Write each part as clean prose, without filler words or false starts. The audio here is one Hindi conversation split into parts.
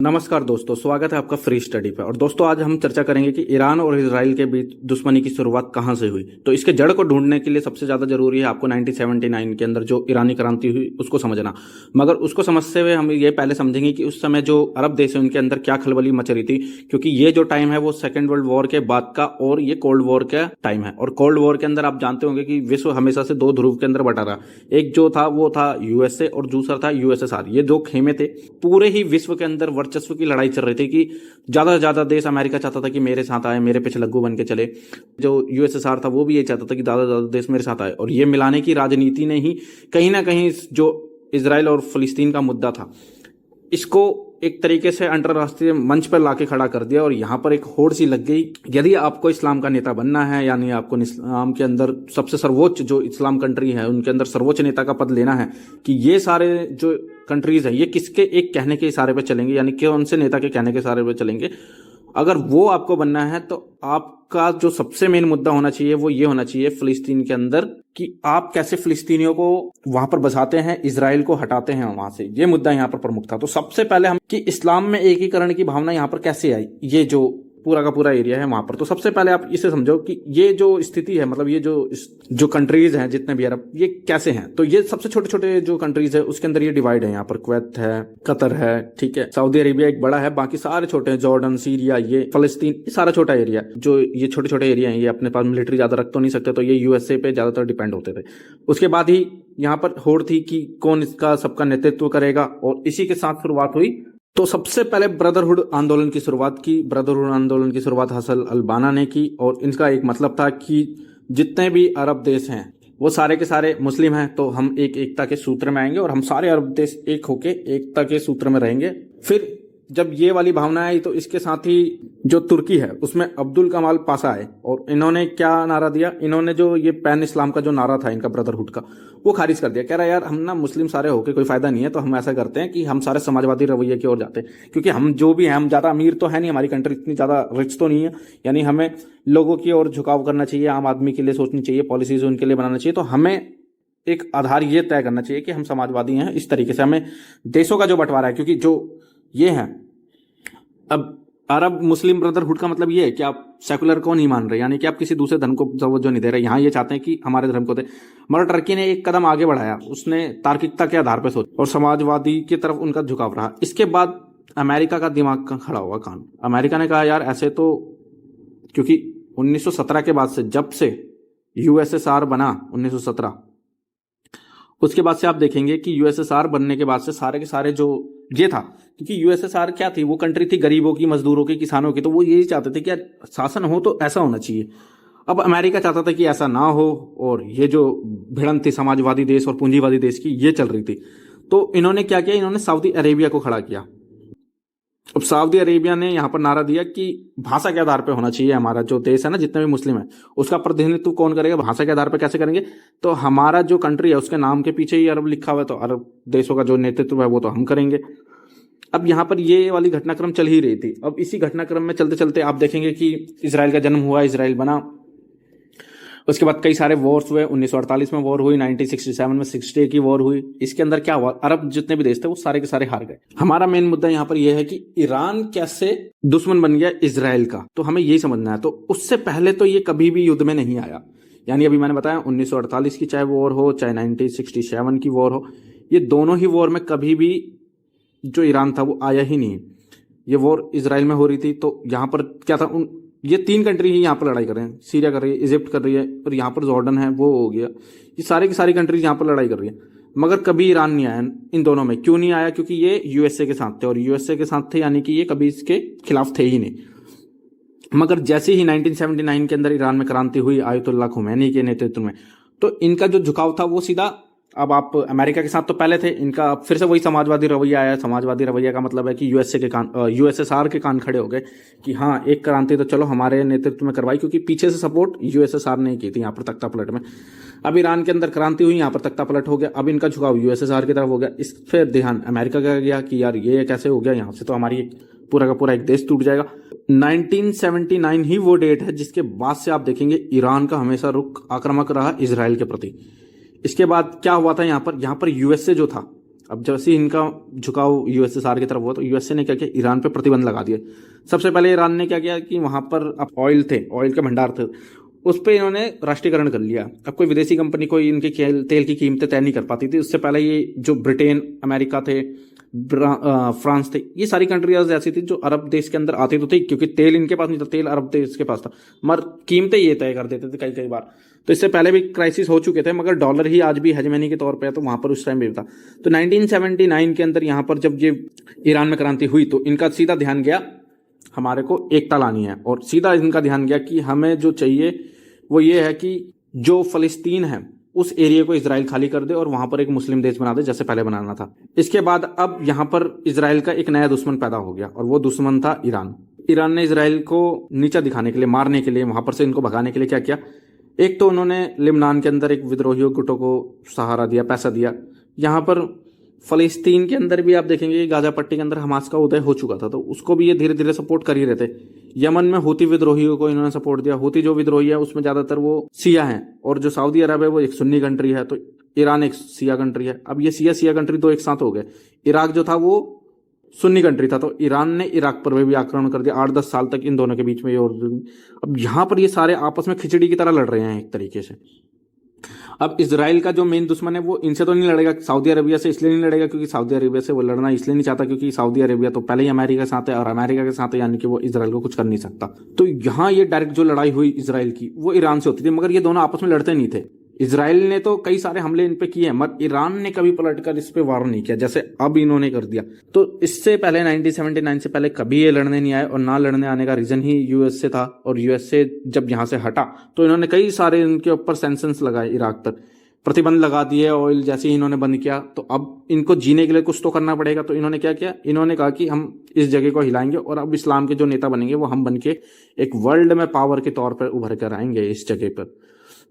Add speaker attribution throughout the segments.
Speaker 1: नमस्कार दोस्तों, स्वागत है आपका फ्री स्टडी पे। और दोस्तों, आज हम चर्चा करेंगे कि ईरान और इजराइल के बीच दुश्मनी की शुरुआत कहाँ से हुई। तो इसके जड़ को ढूंढने के लिए सबसे ज्यादा जरूरी है आपको 1979 के अंदर जो ईरानी क्रांति हुई उसको समझना। मगर उसको समझते हुए हम ये पहले समझेंगे कि उस समय जो अरब देश है उनके अंदर क्या खलबली मच रही थी, क्योंकि ये जो टाइम है वो सेकेंड वर्ल्ड वॉर के बाद का और ये कोल्ड वॉर का टाइम है। और कोल्ड वॉर के अंदर आप जानते होंगे कि विश्व हमेशा से दो ध्रुव के अंदर बटा रहा। एक जो था वो था यूएसए और दूसरा था यूएसएसआर। ये दो खेमे थे, पूरे ही विश्व के अंदर वर्चस्व की लड़ाई चल रही थी कि ज्यादा से ज्यादा देश, अमेरिका चाहता था कि मेरे साथ आए, मेरे पीछे लग्गू बन के चले। जो यूएसएसआर था वो भी ये चाहता था कि ज्यादा से ज्यादा देश मेरे साथ आए। और ये मिलाने की राजनीति ने ही कहीं ना कहीं जो इजराइल और फिलिस्तीन का मुद्दा था इसको एक तरीके से अंतरराष्ट्रीय मंच पर लाके खड़ा कर दिया। और यहाँ पर एक होड़ सी लग गई, यदि आपको इस्लाम का नेता बनना है, यानी आपको इस्लाम के अंदर सबसे सर्वोच्च जो इस्लाम कंट्री है उनके अंदर सर्वोच्च नेता का पद लेना है, कि ये सारे जो कंट्रीज है ये किसके एक कहने के इशारे पे चलेंगे, यानी कौन से नेता के कहने के इशारे पे चलेंगे। अगर वो आपको बनना है तो आपका जो सबसे मेन मुद्दा होना चाहिए वो ये होना चाहिए फिलिस्तीन के अंदर कि आप कैसे फिलिस्तीनियों को वहां पर बसाते हैं, इजराइल को हटाते हैं वहां से। ये मुद्दा यहाँ पर प्रमुख था। तो सबसे पहले हम कि इस्लाम में एकीकरण की भावना यहाँ पर कैसे आई, ये जो पूरा का पूरा एरिया है वहां पर। तो सबसे पहले आप इसे समझो कि ये जो स्थिति है, मतलब ये जो कंट्रीज हैं जितने भी अरब, ये कैसे हैं। तो ये सबसे छोटे छोटे जो कंट्रीज है उसके अंदर ये डिवाइड है। यहाँ पर कुवैत है, कतर है, ठीक है, सऊदी अरेबिया एक बड़ा है, बाकी सारे छोटे हैं, जॉर्डन, सीरिया, ये फलस्तीन, ये सारा छोटा एरिया। जो ये छोटे छोटे एरिया है ये अपने पास मिलिट्री ज्यादा रख तो नहीं सकते, तो ये यूएसए पे ज्यादातर डिपेंड होते थे। उसके बाद ही यहाँ पर होड़ थी कि कौन इसका सबका नेतृत्व करेगा, और इसी के साथ शुरुआत हुई। तो सबसे पहले ब्रदरहुड आंदोलन की शुरुआत की। ब्रदरहुड आंदोलन की शुरुआत हसन अल-बन्ना ने की, और इनका एक मतलब था कि जितने भी अरब देश हैं वो सारे के सारे मुस्लिम हैं, तो हम एक एकता के सूत्र में आएंगे और हम सारे अरब देश एक होके एकता के सूत्र में रहेंगे। फिर जब ये वाली भावना आई तो इसके साथ ही जो तुर्की है उसमें अब्दुल कमाल पाशा आए, और इन्होंने क्या नारा दिया, इन्होंने जो ये पैन इस्लाम का जो नारा था इनका ब्रदरहुड का, वो खारिज कर दिया। कह रहा यार हम ना मुस्लिम सारे होके कोई फायदा नहीं है, तो हम ऐसा करते हैं कि हम सारे समाजवादी रवैये की ओर जाते हैं, क्योंकि हम जो भी हैं, हम ज्यादा अमीर तो है नहीं, हमारी कंट्री इतनी ज्यादा रिच तो नहीं है, यानी हमें लोगों की ओर झुकाव करना चाहिए, आम आदमी के लिए सोचनी चाहिए, पॉलिसीज उनके लिए बनाना चाहिए। तो हमें एक आधार ये तय करना चाहिए कि हम समाजवादी हैं। इस तरीके से हमें देशों का जो बंटवारा है, क्योंकि जो ये है अब अरब मुस्लिम ब्रदरहुड का मतलब ये है कि आप सेकुलर को नहीं मान रहे, यानी कि आप किसी दूसरे धर्म को तवज्जो नहीं दे रहे। यहाँ ये चाहते हैं कि हमारे धर्म को दे। मगर टर्की ने एक कदम आगे बढ़ाया, उसने तार्किकता के आधार पर सोचा और समाजवादी की तरफ उनका झुकाव रहा। इसके बाद अमेरिका का दिमाग का खड़ा हुआ कान। अमेरिका ने कहा यार ऐसे तो, क्योंकि 1917 के बाद से, जब से यूएसएसआर बना 1917, उसके बाद से आप देखेंगे कि यूएसएसआर बनने के बाद से सारे के सारे जो ये था, क्योंकि यूएसएसआर क्या थी, वो कंट्री थी गरीबों की, मजदूरों की, किसानों की, तो वो यही चाहते थे कि यार शासन हो तो ऐसा होना चाहिए। अब अमेरिका चाहता था कि ऐसा ना हो, और ये जो भिड़ंत थी समाजवादी देश और पूंजीवादी देश की ये चल रही थी। तो इन्होंने क्या किया, इन्होंने सऊदी अरेबिया को खड़ा किया। अब सऊदी अरेबिया ने यहाँ पर नारा दिया कि भाषा के आधार पर होना चाहिए, हमारा जो देश है ना, जितने भी मुस्लिम है उसका प्रतिनिधित्व कौन करेगा, भाषा के आधार पर कैसे करेंगे। तो हमारा जो कंट्री है उसके नाम के पीछे ही अरब लिखा हुआ है, तो अरब देशों का जो नेतृत्व है वो तो हम करेंगे। अब यहाँ पर ये वाली घटनाक्रम चल ही रही थी। अब इसी घटनाक्रम में चलते चलते आप देखेंगे कि इजराइल का जन्म हुआ, इजराइल बना। उसके बाद कई सारे वॉर्स हुए। 1948 में वॉर हुई, 1967 में 60 की वॉर हुई। इसके अंदर क्या हुआ, अरब जितने भी देश थे वो सारे के सारे हार गए। हमारा मेन मुद्दा यहाँ पर यह है कि ईरान कैसे दुश्मन बन गया इजराइल का, तो हमें यही समझना है। तो उससे पहले तो ये कभी भी युद्ध में नहीं आया, यानी अभी मैंने बताया 1948 की चाहे वॉर हो, चाहे 1967 की वॉर हो, ये दोनों ही वॉर में कभी भी जो ईरान था वो आया ही नहीं। ये वॉर इजराइल में हो रही थी। तो यहाँ पर क्या था, ये तीन कंट्री ही यहाँ पर लड़ाई कर रहे हैं, सीरिया कर रही है, इजिप्ट कर रही है, और यहाँ पर जॉर्डन है, वो हो गया। ये सारी की सारी कंट्रीज यहाँ पर लड़ाई कर रही है, मगर कभी ईरान नहीं आया इन दोनों में। क्यों नहीं आया, क्योंकि ये यूएसए के साथ थे, और यूएसए के साथ थे यानी कि ये कभी इसके खिलाफ थे ही नहीं। मगर जैसे ही 1979 के अंदर ईरान में क्रांति हुई आयतुल्लाह खुमैनी के नेतृत्व में, तो इनका जो झुकाव था वो सीधा, अब आप अमेरिका के साथ तो पहले थे, इनका फिर से वही समाजवादी रवैया आया। समाजवादी रवैया का मतलब है कि यूएसएसआर के कान खड़े हो गए कि हाँ एक क्रांति तो चलो हमारे नेतृत्व में करवाई, क्योंकि पीछे से सपोर्ट यूएसएसआर ने की थी यहाँ पर तख्ता पलट में। अब ईरान के अंदर क्रांति हुई, यहाँ पर तख्ता पलट हो गया, अब इनका झुकाव यूएसएसआर की तरफ हो गया। इस पर ध्यान अमेरिका का गया कि यार ये कैसे हो गया, यहाँ से तो हमारी पूरा का पूरा एक देश टूट जाएगा। 1979 ही वो डेट है जिसके बाद से आप देखेंगे ईरान का हमेशा रुख आक्रामक रहा इजराइल के प्रति। इसके बाद क्या हुआ था, यहाँ पर यूएसए जो था अब जैसे ही इनका झुकाव यूएसएसआर की तरफ हुआ तो यूएसए ने क्या किया, ईरान पे प्रतिबंध लगा दिए। सबसे पहले ईरान ने क्या किया कि वहां पर अब ऑयल के भंडार थे, उस पर इन्होंने राष्ट्रीयकरण कर लिया। अब कोई विदेशी कंपनी कोई इनके तेल की कीमतें तय नहीं कर पाती थी। उससे पहले ये जो ब्रिटेन, अमेरिका थे, फ्रांस थे, ये सारी कंट्रीज ऐसी थी जो अरब देश के अंदर आती तो थी, क्योंकि तेल इनके पास नहीं था, तेल अरब देश के पास था, मगर कीमतें ये तय कर देते थे कई कई बार। तो इससे पहले भी क्राइसिस हो चुके थे, मगर डॉलर ही आज भी हेजेमनी के तौर पे है, तो वहां पर उस टाइम भी था। तो 1979 के अंदर यहाँ पर जब ये ईरान में क्रांति हुई तो इनका सीधा ध्यान गया हमारे को एकता लानी है, और सीधा इनका ध्यान गया कि हमें जो चाहिए वो ये है कि जो फलस्तीन है उस एरिया को इजराइल खाली कर दे और वहां पर एक मुस्लिम देश बना दे जैसे पहले बनाना था। इसके बाद अब यहां पर इजराइल का एक नया दुश्मन पैदा हो गया, और वो दुश्मन था ईरान। ईरान ने इजराइल को नीचा दिखाने के लिए, मारने के लिए, वहां पर से इनको भगाने के लिए क्या किया, एक तो उन्होंने लिबनान के अंदर एक विद्रोही गुटों को सहारा दिया, पैसा दिया। यहाँ पर फलस्तीन के अंदर भी आप देखेंगे कि गाजा पट्टी के अंदर हमास का उदय हो चुका था, तो उसको भी ये धीरे धीरे सपोर्ट कर ही रहे थे। यमन में हूती विद्रोहियों को इन्होंने सपोर्ट दिया। हूती जो विद्रोही है उसमें ज्यादातर वो सिया हैं, और जो सऊदी अरब है वो एक सुन्नी कंट्री है, तो ईरान एक सिया कंट्री है। अब ये सिया कंट्री दो एक साथ हो गए। इराक जो था वो सुन्नी कंट्री था, तो ईरान ने इराक पर भी आक्रमण कर दिया। 8-10 साल तक इन दोनों के बीच में, और अब यहाँ पर ये सारे आपस में खिचड़ी की तरह लड़ रहे हैं एक तरीके से। अब इजराइल का जो मेन दुश्मन है वो इनसे तो नहीं लड़ेगा, सऊदी अरेबिया से इसलिए नहीं लड़ेगा क्योंकि सऊदी अरेबिया से वो लड़ना इसलिए नहीं चाहता क्योंकि सऊदी अरेबिया तो पहले ही अमेरिका के साथ है, और अमेरिका के साथ है, यानी कि वो इजराइल को कुछ कर नहीं सकता। तो यहाँ ये डायरेक्ट जो लड़ाई हुई इजराइल की वो ईरान से होती थी, मगर ये दोनों आपस में लड़ते नहीं थे। इजराइल ने तो कई सारे हमले इन पे किए हैं, मगर ईरान ने कभी पलटकर इस पे वार नहीं किया जैसे अब इन्होंने कर दिया। तो इससे पहले 1979 से पहले कभी ये लड़ने नहीं आए, और ना लड़ने आने का रीजन ही यूएसए था। और यूएसए जब यहां से हटा तो इन्होंने कई सारे इनके ऊपर सैंक्शंस लगाए, इराक पर प्रतिबंध लगा दिए। ऑयल जैसे ही इन्होंने बंद किया तो अब इनको जीने के लिए कुछ तो करना पड़ेगा। तो इन्होंने क्या किया, इन्होंने कहा कि हम इस जगह को हिलाएंगे, और अब इस्लाम के जो नेता बनेंगे वो हम बन के एक वर्ल्ड में पावर के तौर पर उभर कर आएंगे इस जगह पर।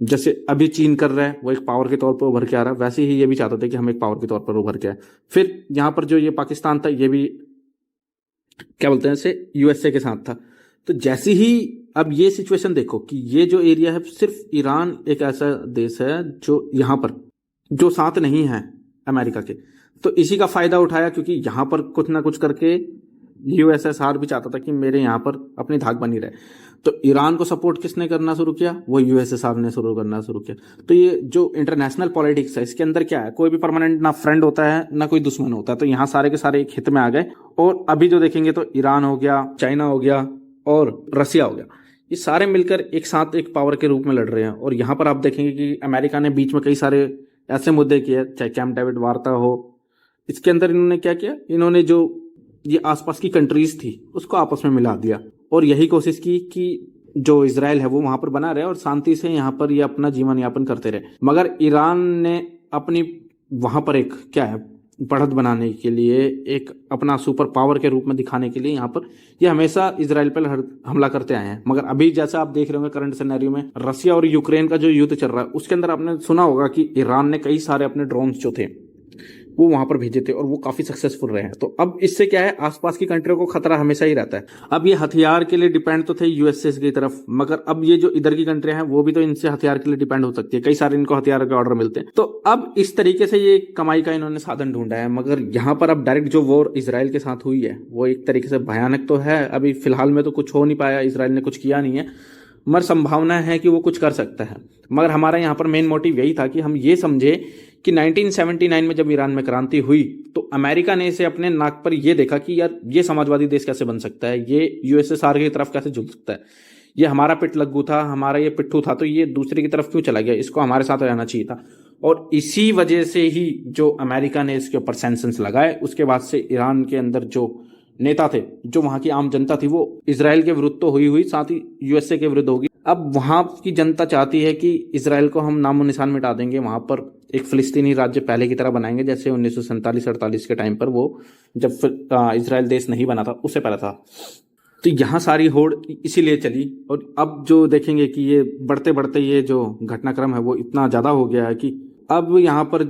Speaker 1: जैसे अभी चीन कर रहा है वो एक पावर के तौर पर उभर के आ रहा है, वैसे ही ये भी चाहते थे कि हम एक पावर के तौर पर उभर के आए। फिर यहाँ पर जो ये पाकिस्तान था ये भी क्या बोलते हैं इसे, यूएसए के साथ था। तो जैसे ही अब ये सिचुएशन देखो कि ये जो एरिया है, सिर्फ ईरान एक ऐसा देश है जो यहाँ पर जो साथ नहीं है अमेरिका के, तो इसी का फायदा उठाया, क्योंकि यहाँ पर कुछ ना कुछ करके यूएसएसआर भी चाहता था कि मेरे यहाँ पर अपनी धाक बनी रहे। तो ईरान को सपोर्ट किसने करना शुरू किया, वो यूएसएसआर ने शुरू करना शुरू किया। तो ये जो इंटरनेशनल पॉलिटिक्स है इसके अंदर क्या है, कोई भी परमानेंट ना फ्रेंड होता है ना कोई दुश्मन होता है। तो यहाँ सारे के सारे एक हित में आ गए। और अभी जो देखेंगे तो ईरान हो गया, चाइना हो गया और रसिया हो गया, ये सारे मिलकर एक साथ एक पावर के रूप में लड़ रहे हैं। और यहाँ पर आप देखेंगे कि अमेरिका ने बीच में कई सारे ऐसे मुद्दे किए, चाहे कैंप डेविड वार्ता हो, इसके अंदर इन्होंने क्या किया, इन्होंने जो ये आसपास की कंट्रीज थी उसको आपस में मिला दिया, और यही कोशिश की कि जो इजराइल है वो वहां पर बना रहे और शांति से यहाँ पर ये अपना जीवन यापन करते रहे। मगर ईरान ने अपनी वहां पर एक क्या है बढ़त बनाने के लिए, एक अपना सुपर पावर के रूप में दिखाने के लिए यहाँ पर ये हमेशा इजराइल पर हमला करते आए हैं। मगर अभी जैसा आप देख रहे होंगे करंट सिनेरियो में रसिया और यूक्रेन का जो युद्ध चल रहा है उसके अंदर आपने सुना होगा कि ईरान ने कई सारे अपने ड्रोन्स जो थे वो वहां पर भेजे थे और वो काफी सक्सेसफुल रहे हैं। तो अब इससे क्या है, आसपास की कंट्रियों को खतरा हमेशा ही रहता है। अब ये हथियार के लिए डिपेंड तो थे यूएसए की तरफ, मगर अब ये जो इधर की कंट्रियां हैं वो भी तो इनसे हथियार के लिए डिपेंड हो सकती है। कई सारे इनको हथियार के ऑर्डर मिलते हैं। तो अब इस तरीके से ये कमाई का इन्होंने साधन ढूंढा है। मगर यहाँ पर अब डायरेक्ट जो वॉर इसराइल के साथ हुई है वो एक तरीके से भयानक तो है। अभी फिलहाल में तो कुछ हो नहीं पाया, इसराइल ने कुछ किया नहीं है, मगर संभावना है कि वो कुछ कर सकता है। मगर हमारा यहाँ पर मेन मोटिव यही था कि हम ये समझे कि 1979 में जब ईरान में क्रांति हुई तो अमेरिका ने इसे अपने नाक पर ये देखा कि यार ये समाजवादी देश कैसे बन सकता है, ये यूएसएसआर की तरफ कैसे झुक सकता है, ये हमारा पिट लग्गू था, हमारा ये पिट्ठू था, तो ये दूसरे की तरफ क्यों चला गया, इसको हमारे साथ रहना चाहिए था। और इसी वजह से ही जो अमेरिका ने इसके ऊपर सैंक्शंस लगाए, उसके बाद से ईरान के अंदर जो नेता थे, जो वहां की आम जनता थी, वो इजराइल के विरुद्ध तो हुई साथ ही यूएसए के विरुद्ध होगी। अब वहां की जनता चाहती है कि इजराइल को हम नामो निशान मिटा देंगे, वहां पर एक फिलिस्तीनी राज्य पहले की तरह बनाएंगे जैसे 1947-48 के टाइम पर वो जब इजराइल देश नहीं बना था उससे पहले था। तो यहाँ सारी होड़ इसीलिए चली। और अब जो देखेंगे कि ये बढ़ते बढ़ते ये जो घटनाक्रम है वो इतना ज्यादा हो गया है कि अब यहाँ पर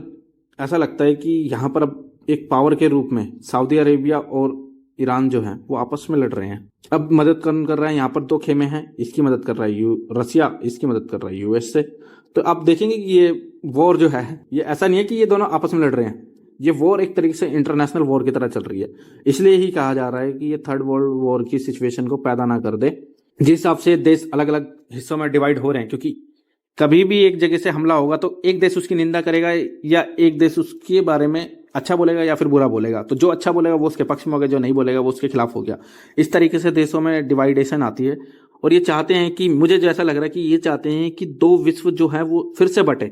Speaker 1: ऐसा लगता है कि यहाँ पर अब एक पावर के रूप में सऊदी अरेबिया और ईरान जो है वो आपस में लड़ रहे हैं। अब मदद कौन कर रहा है, यहाँ पर दो खेमे हैं, इसकी मदद कर रहा है रसिया, इसकी मदद कर रहा है यूएसए। तो आप देखेंगे कि ये वॉर जो है ये ऐसा नहीं है कि ये दोनों आपस में लड़ रहे हैं, ये वॉर एक तरीके से इंटरनेशनल वॉर की तरह चल रही है। इसलिए ही कहा जा रहा है कि ये थर्ड वर्ल्ड वॉर की सिचुएशन को पैदा ना कर दे, जिस हिसाब से देश अलग अलग हिस्सों में डिवाइड हो रहे हैं। क्योंकि कभी भी एक जगह से हमला होगा तो एक देश उसकी निंदा करेगा या एक देश उसके बारे में अच्छा बोलेगा या फिर बुरा बोलेगा। तो जो अच्छा बोलेगा वो उसके पक्ष में हो गया, जो नहीं बोलेगा वो उसके खिलाफ हो गया। इस तरीके से देशों में डिवाइडेशन आती है और ये चाहते हैं कि, मुझे जैसा लग रहा है कि ये चाहते हैं कि दो विश्व जो है वो फिर से बटे,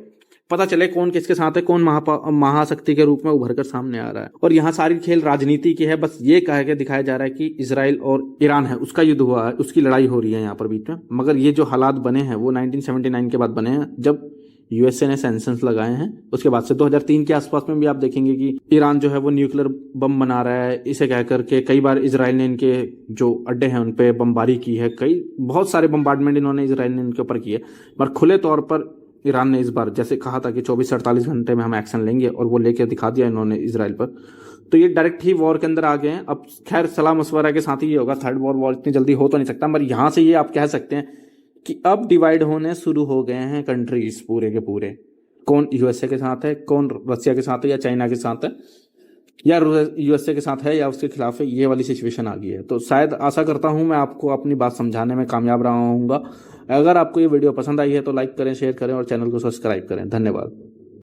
Speaker 1: पता चले कौन किसके साथ है, कौन महाशक्ति के रूप में उभर कर सामने आ रहा है। और यहाँ सारी खेल राजनीति की है। बस ये कह के दिखाया जा रहा है कि इजराइल और ईरान है उसका युद्ध हुआ है, उसकी लड़ाई हो रही है यहाँ पर बीच में। मगर ये जो हालात बने हैं वो 1979 के बाद बने हैं, जब यूएसए ने सैंक्शंस लगाए हैं। उसके बाद से 2003 के आसपास में भी आप देखेंगे कि ईरान जो है वो न्यूक्लियर बम बना रहा है, इसे कह करके कई बार इजराइल ने इनके जो अड्डे हैं उन पे बमबारी की है। बहुत सारे बम्बार्डमेंट इन्होंने इजराइल ने इनके ऊपर किए। पर खुले तौर पर ईरान ने इस बार जैसे कहा था कि 24 से 48 घंटे में हम एक्शन लेंगे, और वो लेके दिखा दिया इन्होंने इजराइल पर। तो ये डायरेक्ट ही वॉर के अंदर आ गए हैं। अब खैर सलाह मशवरा के साथ ही ये होगा, थर्ड वॉर इतनी जल्दी हो तो नहीं सकता। मगर यहाँ से ये आप कह सकते हैं कि अब डिवाइड होने शुरू हो गए हैं कंट्रीज पूरे के पूरे। कौन यूएसए के साथ है, कौन रसिया के साथ है, या चाइना के साथ है, या यूएसए के साथ है या उसके खिलाफ है, ये वाली सिचुएशन आ गई है। तो शायद आशा करता हूं मैं आपको अपनी बात समझाने में कामयाब रहा हूँगा। अगर आपको ये वीडियो पसंद आई है तो लाइक करें, शेयर करें और चैनल को सब्सक्राइब करें। धन्यवाद।